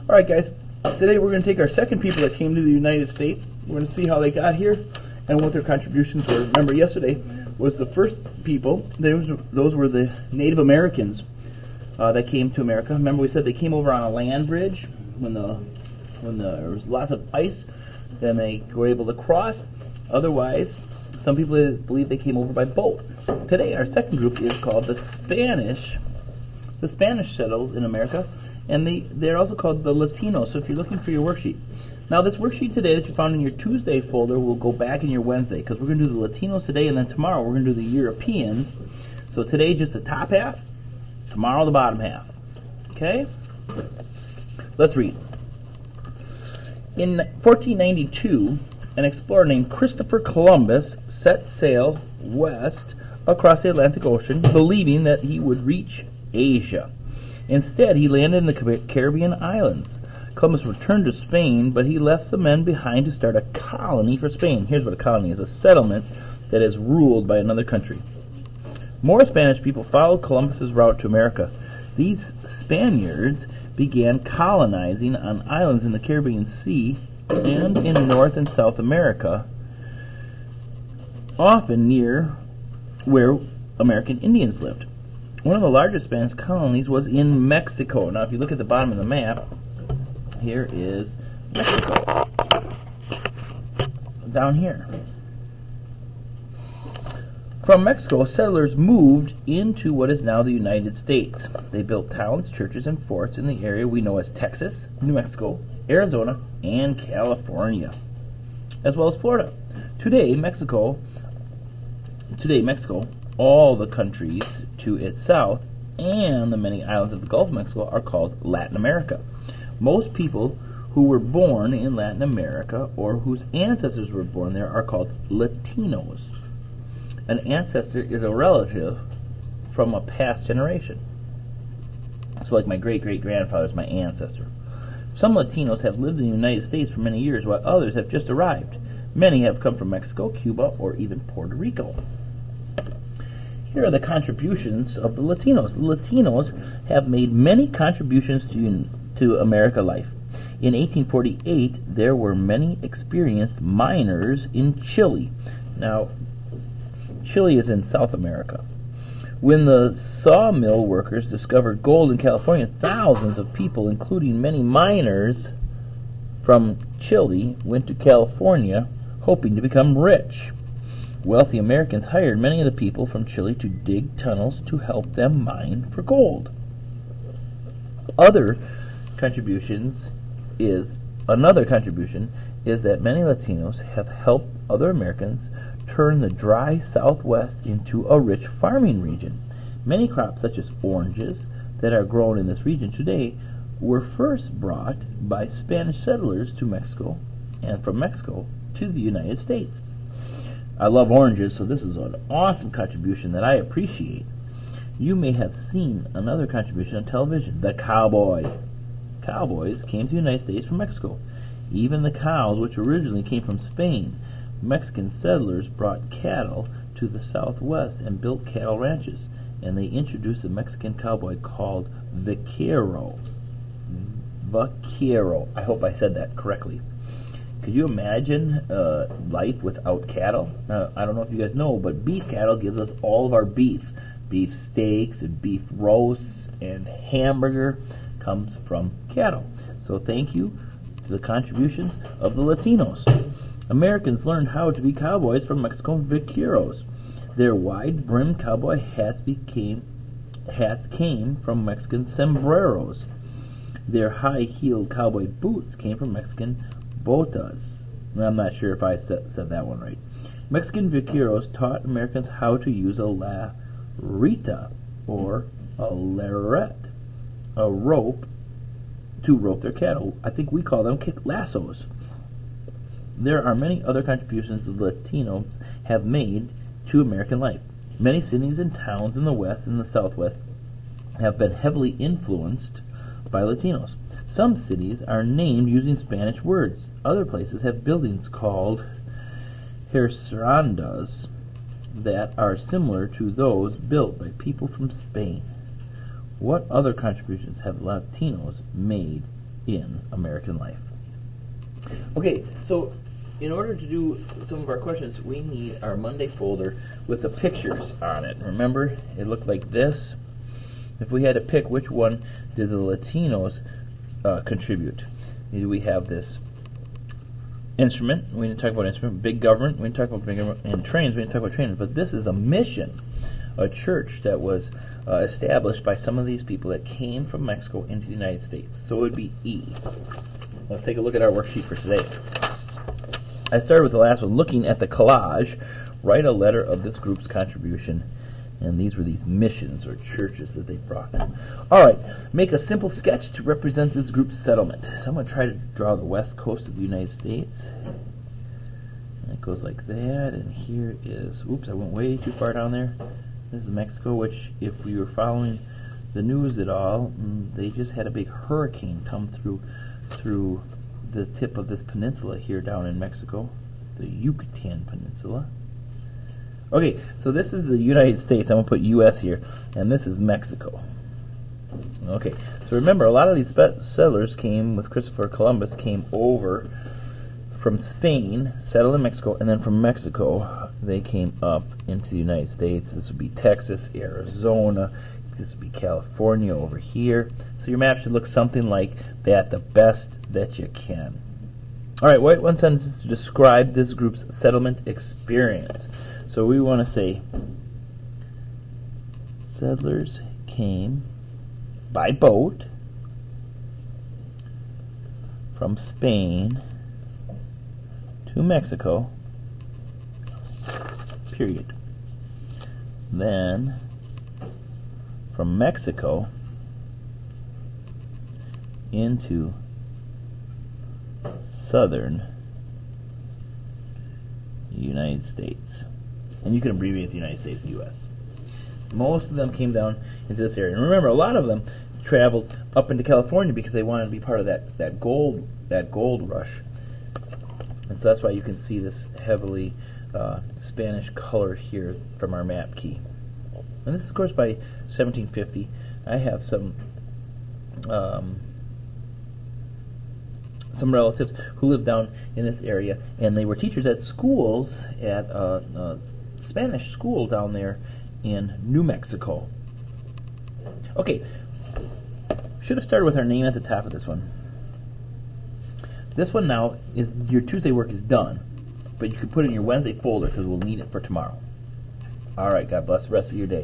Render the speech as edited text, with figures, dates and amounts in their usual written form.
All right, guys. Today we're going to take our second people that came to the United States. We're going to see how they got here and what their contributions were. Remember, yesterday was the first people. Those were the Native Americans that came to America. Remember, we said they came over on a land bridge when there was lots of ice. Then they were able to cross. Otherwise, some people believe they came over by boat. Today, our second group is called the Spanish. The Spanish settled in America, and they're also called the Latinos. So if you're looking for your worksheet. Now, this worksheet today that you found in your Tuesday folder will go back in your Wednesday, because we're going to do the Latinos today, and then tomorrow we're going to do the Europeans. So today, just the top half. Tomorrow, the bottom half. Okay? Let's read. In 1492, an explorer named Christopher Columbus set sail west across the Atlantic Ocean, believing that he would reach Asia. Instead, he landed in the Caribbean islands. Columbus returned to Spain, but he left some men behind to start a colony for Spain. Here's what a colony is: a settlement that is ruled by another country. More Spanish people followed Columbus's route to America. These Spaniards began colonizing on islands in the Caribbean Sea and in North and South America, often near where American Indians lived. One of the largest Spanish colonies was in Mexico. Now, if you look at the bottom of the map, here is Mexico. Down here. From Mexico, settlers moved into what is now the United States. They built towns, churches, and forts in the area we know as Texas, New Mexico, Arizona, and California, as well as Florida. Today, Mexico, all the countries to its south, and the many islands of the Gulf of Mexico are called Latin America. Most people who were born in Latin America or whose ancestors were born there are called Latinos. An ancestor is a relative from a past generation. So like my great-great-grandfather is my ancestor. Some Latinos have lived in the United States for many years, while others have just arrived. Many have come from Mexico, Cuba, or even Puerto Rico. Here are the contributions of the Latinos. The Latinos have made many contributions to American life. In 1848, there were many experienced miners in Chile. Now, Chile is in South America. When the sawmill workers discovered gold in California, thousands of people, including many miners from Chile, went to California hoping to become rich. Wealthy Americans hired many of the people from Chile to dig tunnels to help them mine for gold. Another contribution is that many Latinos have helped other Americans turn the dry Southwest into a rich farming region. Many crops, such as oranges, that are grown in this region today were first brought by Spanish settlers to Mexico, and from Mexico to the United States. I love oranges, so this is an awesome contribution that I appreciate. You may have seen another contribution on television, the cowboy. Cowboys came to the United States from Mexico. Even the cows, which originally came from Spain. Mexican settlers brought cattle to the Southwest and built cattle ranches, and they introduced a Mexican cowboy called vaquero. Vaquero. I hope I said that correctly. Could you imagine life without cattle? I don't know if you guys know, but beef cattle gives us all of our beef. Beef steaks and beef roasts and hamburger comes from cattle. So thank you to the contributions of the Latinos. Americans learned how to be cowboys from Mexican vaqueros. Their wide-brimmed cowboy hats came from Mexican sombreros. Their high-heeled cowboy boots came from Mexican botas. I'm not sure if I said that one right. Mexican vaqueros taught Americans how to use a larita, or a lariat, a rope to rope their cattle. I think we call them lassos. There are many other contributions the Latinos have made to American life. Many cities and towns in the West and the Southwest have been heavily influenced by Latinos. Some cities are named using Spanish words. Other places have buildings called haciendas that are similar to those built by people from Spain. What other contributions have Latinos made in American life. Okay, so in order to do some of our questions, we need our Monday folder with the pictures on it. Remember, it looked like this. If we had to pick which one did the Latinos contribute, we have this instrument. We didn't talk about instrument. Big government. We didn't talk about big government. And trains. We didn't talk about trains. But this is a mission, a church that was established by some of these people that came from Mexico into the United States. So it would be E. Let's take a look at our worksheet for today. I started with the last one, looking at the collage. Write a letter of this group's contribution. And these were these missions or churches that they brought in. All right, make a simple sketch to represent this group's settlement. So I'm going to try to draw the west coast of the United States. And it goes like that, and here is, oops, I went way too far down there. This is Mexico, which if we were following the news at all, they just had a big hurricane come through the tip of this peninsula here down in Mexico, the Yucatan Peninsula. Okay, so this is the United States. I'm going to put U.S. here, and this is Mexico. Okay, so remember, a lot of these settlers came with Christopher Columbus, came over from Spain, settled in Mexico, and then from Mexico, they came up into the United States. This would be Texas, Arizona. This would be California over here. So your map should look something like that, the best that you can. All right, write one sentence to describe this group's settlement experience. So we want to say, settlers came by boat from Spain to Mexico, period. Then, from Mexico into southern United States. And you can abbreviate the United States and U.S. Most of them came down into this area. And remember, a lot of them traveled up into California because they wanted to be part of that gold rush. And so that's why you can see this heavily Spanish color here from our map key. And this is, of course, by 1750. I have some relatives who lived down in this area, and they were teachers at schools, at a Spanish school down there in New Mexico. Okay, should have started with our name at the top of this one. This one now is your Tuesday work is done, but you can put it in your Wednesday folder because we'll need it for tomorrow. All right, God bless the rest of your day.